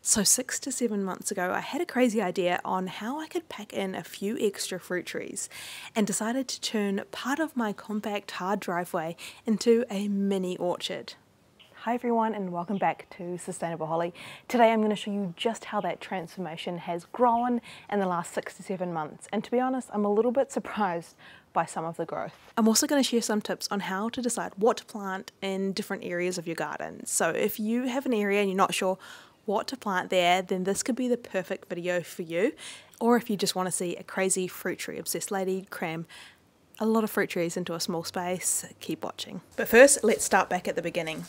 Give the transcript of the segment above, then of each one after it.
So 6 to 7 months ago, I had a crazy idea on how I could pack in a few extra fruit trees and decided to turn part of my compact hard driveway into a mini orchard. Hi everyone and welcome back to Sustainable Holly. Today I'm going to show you just how that transformation has grown in the last 6 to 7 months, and to be honest I'm a little bit surprised by some of the growth. I'm also going to share some tips on how to decide what to plant in different areas of your garden. So if you have an area and you're not sure what to plant there, then this could be the perfect video for you. Or if you just want to see a crazy fruit tree obsessed lady cram a lot of fruit trees into a small space, keep watching. But first, let's start back at the beginning.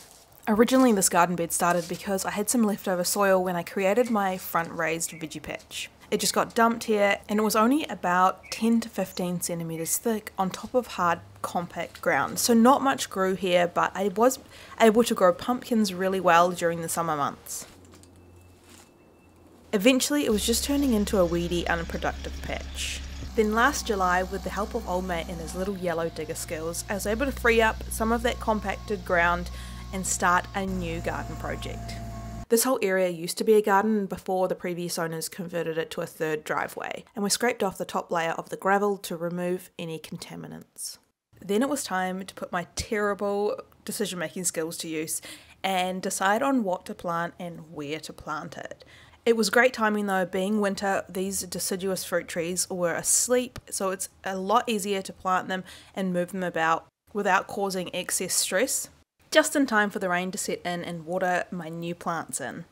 Originally this garden bed started because I had some leftover soil when I created my front raised veggie patch. It just got dumped here and it was only about 10 to 15 centimeters thick on top of hard compact ground. So not much grew here, but I was able to grow pumpkins really well during the summer months. Eventually it was just turning into a weedy, unproductive patch. Then last July, with the help of old mate and his little yellow digger skills, I was able to free up some of that compacted ground and start a new garden project. This whole area used to be a garden before the previous owners converted it to a third driveway, and we scraped off the top layer of the gravel to remove any contaminants. Then it was time to put my terrible decision-making skills to use and decide on what to plant and where to plant it. It was great timing though, being winter, these deciduous fruit trees were asleep, so it's a lot easier to plant them and move them about without causing excess stress. Just in time for the rain to set in and water my new plants in.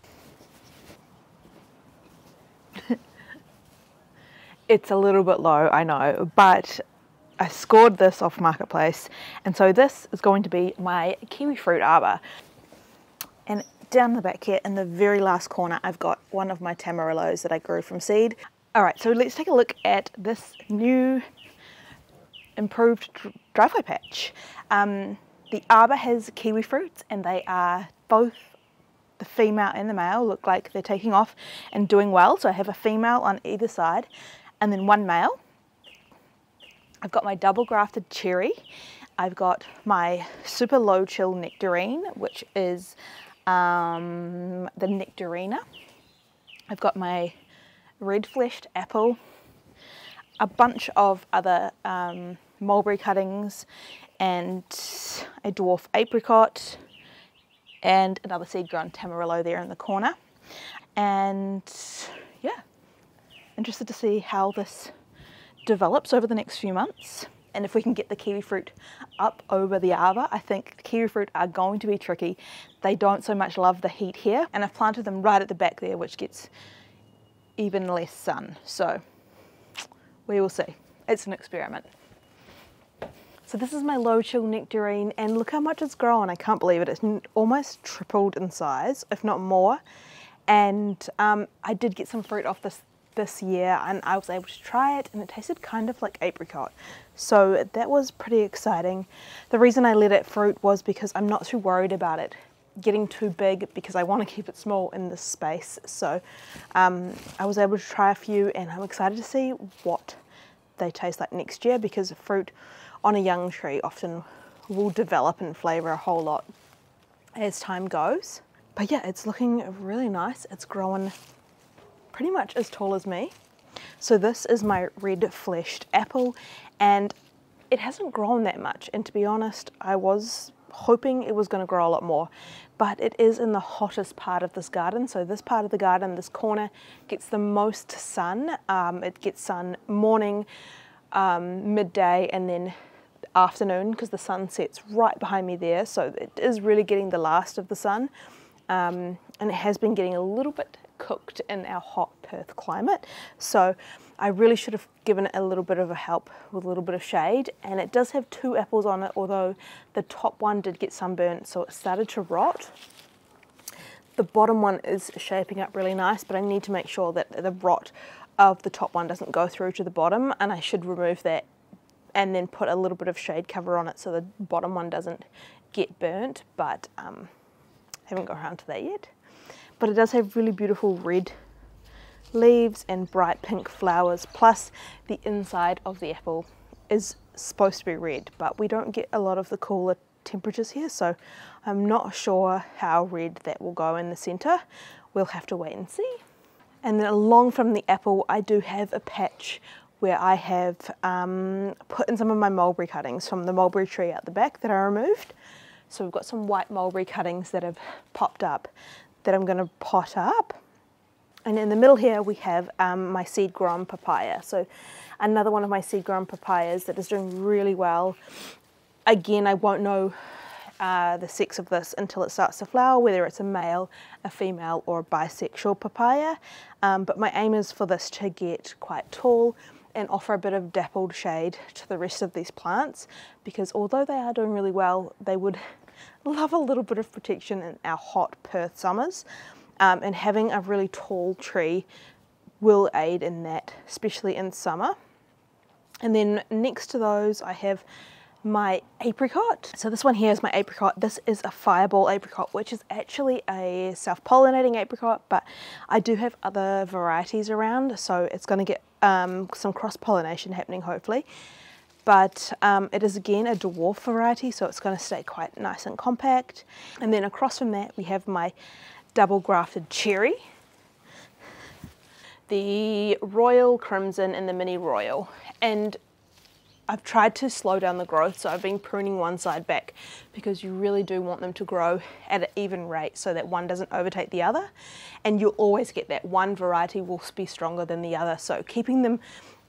It's a little bit low, I know, but I scored this off Marketplace, and so this is going to be my kiwi fruit arbor. And down the back here in the very last corner I've got one of my tamarillos that I grew from seed. Alright, so let's take a look at this new improved driveway patch. The arbor has kiwi fruits and they are both, the female and the male look like they're taking off and doing well. So I have a female on either side and then one male. I've got my double grafted cherry. I've got my super low chill nectarine, which is the nectarina. I've got my red fleshed apple, a bunch of other mulberry cuttings, and a dwarf apricot, and another seed grown tamarillo there in the corner. And yeah, interested to see how this develops over the next few months. And if we can get the kiwi fruit up over the arbor. I think the kiwi fruit are going to be tricky. They don't so much love the heat here, and I've planted them right at the back there, which gets even less sun. So we will see. It's an experiment. So this is my low chill nectarine, and look how much it's grown. I can't believe it. It's almost tripled in size, if not more. And I did get some fruit off this year, and I was able to try it, and it tasted kind of like apricot. So that was pretty exciting. The reason I let it fruit was because I'm not too worried about it getting too big, because I want to keep it small in this space. So I was able to try a few, and I'm excited to see what they taste like next year, because fruit on a young tree often will develop in flavour a whole lot as time goes. But yeah, it's looking really nice. It's growing pretty much as tall as me. So this is my red fleshed apple, and it hasn't grown that much, and to be honest I was hoping it was going to grow a lot more, but it is in the hottest part of this garden. So this part of the garden, this corner, gets the most sun. It gets sun morning, midday, and then afternoon, because the sun sets right behind me there, so it is really getting the last of the sun, and it has been getting a little bit cooked in our hot Perth climate. So I really should have given it a little bit of a help with a little bit of shade, and it does have 2 apples on it, although the top one did get sunburnt, so it started to rot. The bottom one is shaping up really nice, but I need to make sure that the rot of the top one doesn't go through to the bottom, and I should remove that and then put a little bit of shade cover on it so the bottom one doesn't get burnt, but haven't got around to that yet. But it does have really beautiful red leaves and bright pink flowers, plus the inside of the apple is supposed to be red, but we don't get a lot of the cooler temperatures here, so I'm not sure how red that will go in the center we'll have to wait and see. And then along from the apple, I do have a patch where I have put in some of my mulberry cuttings from the mulberry tree out the back that I removed. So we've got some white mulberry cuttings that have popped up that I'm going to pot up. And in the middle here we have my seed grown papaya. So another one of my seed grown papayas that is doing really well. Again, I won't know the sex of this until it starts to flower, whether it's a male, a female, or a bisexual papaya. But my aim is for this to get quite tall and offer a bit of dappled shade to the rest of these plants, because although they are doing really well, they would love a little bit of protection in our hot Perth summers. And having a really tall tree will aid in that, especially in summer. And then next to those I have my apricot. So this one here is my apricot. This is a fireball apricot, which is actually a self-pollinating apricot, but I do have other varieties around, so it's going to get some cross-pollination happening hopefully. But it is again a dwarf variety, so it's going to stay quite nice and compact. And then across from that we have my double grafted cherry, the royal crimson and the mini royal. And I've tried to slow down the growth, so I've been pruning one side back because you really do want them to grow at an even rate so that one doesn't overtake the other, and you'll always get that one variety will be stronger than the other. So keeping them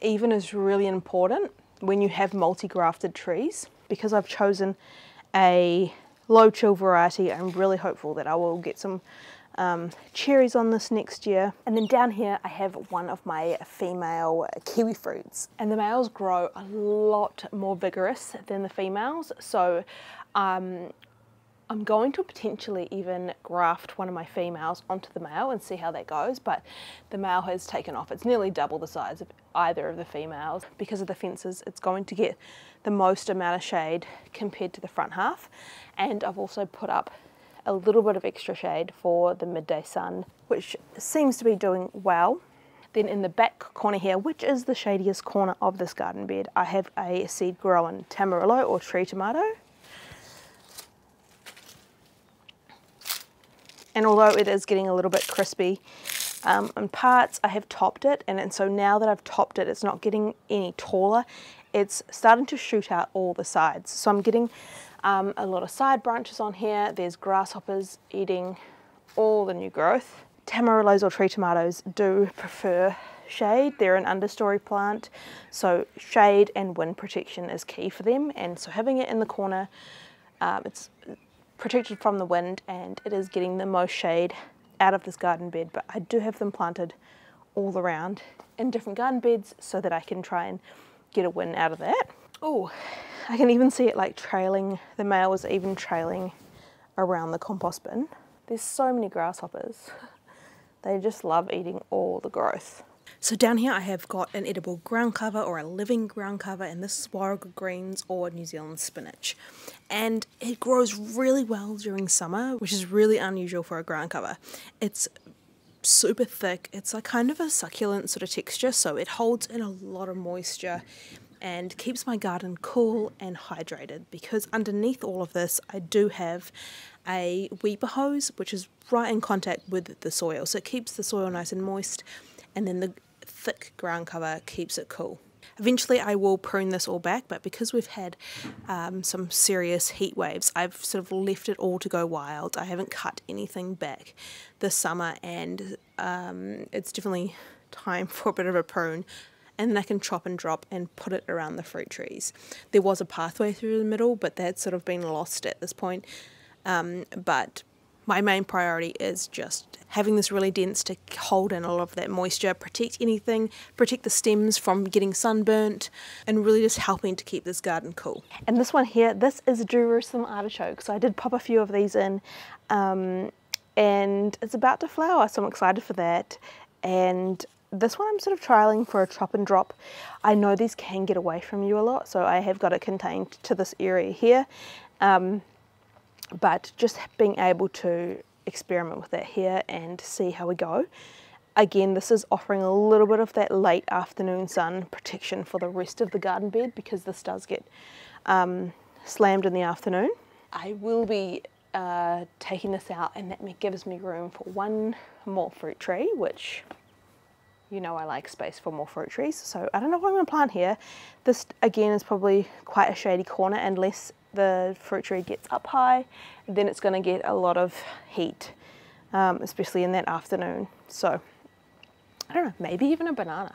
even is really important when you have multi-grafted trees. Because I've chosen a low chill variety, I'm really hopeful that I will get some cherries on this next year. And then down here I have one of my female kiwi fruits, and the males grow a lot more vigorous than the females, so I'm going to potentially even graft one of my females onto the male and see how that goes. But the male has taken off. It's nearly double the size of either of the females. Because of the fences, it's going to get the most amount of shade compared to the front half. And I've also put up a little bit of extra shade for the midday sun, which seems to be doing well. Then in the back corner here, which is the shadiest corner of this garden bed, I have a seed grown tamarillo or tree tomato. And although it is getting a little bit crispy in parts, I have topped it, and so now that I've topped it, it's not getting any taller. It's starting to shoot out all the sides. So I'm getting a lot of side branches on here. There's grasshoppers eating all the new growth. Tamarillos or tree tomatoes do prefer shade. They're an understory plant, so shade and wind protection is key for them. And so having it in the corner, it's protected from the wind, and it is getting the most shade out of this garden bed. But I do have them planted all around in different garden beds so that I can try and get a win out of that. Oh, I can even see it like trailing, the male is even trailing around the compost bin. There's so many grasshoppers. They just love eating all the growth. So down here I have got an edible ground cover or a living ground cover, and this is Warrigal greens or New Zealand spinach. And it grows really well during summer, which is really unusual for a ground cover. It's super thick, it's like kind of a succulent sort of texture, so it holds in a lot of moisture and keeps my garden cool and hydrated. Because underneath all of this I do have a weeper hose which is right in contact with the soil, so it keeps the soil nice and moist, and then the thick ground cover keeps it cool. Eventually I will prune this all back, but because we've had some serious heat waves, I've sort of left it all to go wild. I haven't cut anything back this summer, and it's definitely time for a bit of a prune. And then I can chop and drop and put it around the fruit trees. There was a pathway through the middle, but that's sort of been lost at this point. But my main priority is just having this really dense to hold in all of that moisture, protect anything, protect the stems from getting sunburnt, and really just helping to keep this garden cool. And this one here, this is Jerusalem artichoke. So I did pop a few of these in, and it's about to flower, so I'm excited for that. And this one I'm sort of trialing for a chop and drop. I know these can get away from you a lot, so I have got it contained to this area here. But just being able to experiment with that here and see how we go. Again, this is offering a little bit of that late afternoon sun protection for the rest of the garden bed, because this does get slammed in the afternoon. I will be taking this out, and that gives me room for one more fruit tree, which you know I like space for more fruit trees. So I don't know what I'm going to plant here. This again is probably quite a shady corner unless the fruit tree gets up high, then it's going to get a lot of heat, especially in that afternoon. So I don't know, maybe even a banana.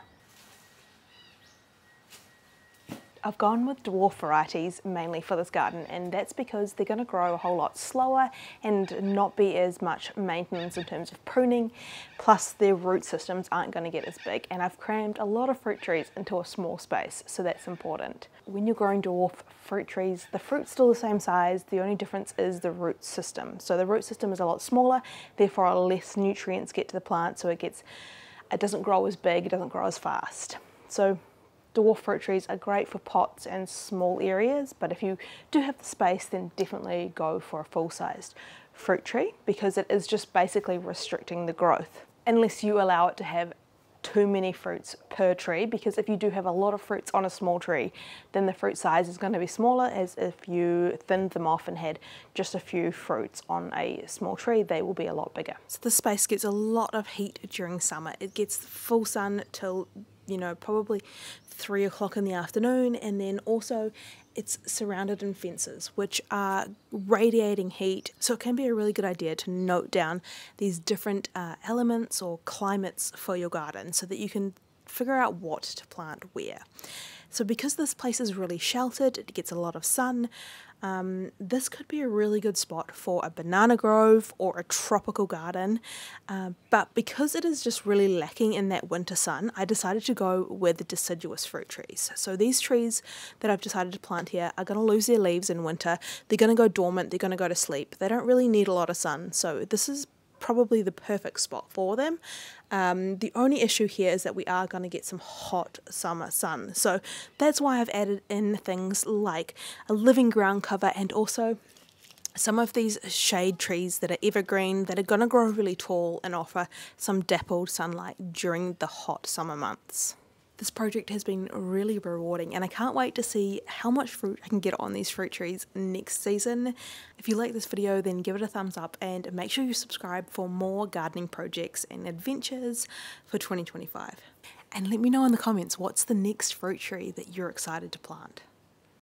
I've gone with dwarf varieties mainly for this garden, and that's because they're going to grow a whole lot slower and not be as much maintenance in terms of pruning, plus their root systems aren't going to get as big, and I've crammed a lot of fruit trees into a small space, so that's important. When you're growing dwarf fruit trees, the fruit's still the same size, the only difference is the root system. So the root system is a lot smaller, therefore less nutrients get to the plant, so it doesn't grow as big, it doesn't grow as fast. So dwarf fruit trees are great for pots and small areas, but if you do have the space, then definitely go for a full-sized fruit tree, because it is just basically restricting the growth, unless you allow it to have too many fruits per tree, because if you do have a lot of fruits on a small tree, then the fruit size is going to be smaller, as if you thinned them off and had just a few fruits on a small tree, they will be a lot bigger. So the space gets a lot of heat during summer. It gets full sun till, you know, probably 3 o'clock in the afternoon, and then also it's surrounded in fences which are radiating heat, so it can be a really good idea to note down these different elements or climates for your garden so that you can figure out what to plant where. So because this place is really sheltered, it gets a lot of sun, this could be a really good spot for a banana grove or a tropical garden, but because it is just really lacking in that winter sun, I decided to go with the deciduous fruit trees. So these trees that I've decided to plant here are going to lose their leaves in winter, they're going to go dormant, they're going to go to sleep, they don't really need a lot of sun, so this is probably the perfect spot for them. The only issue here is that we are going to get some hot summer sun, so that's why I've added in things like a living ground cover and also some of these shade trees that are evergreen that are going to grow really tall and offer some dappled sunlight during the hot summer months. This project has been really rewarding, and I can't wait to see how much fruit I can get on these fruit trees next season. If you like this video, then give it a thumbs up and make sure you subscribe for more gardening projects and adventures for 2025. And let me know in the comments, what's the next fruit tree that you're excited to plant?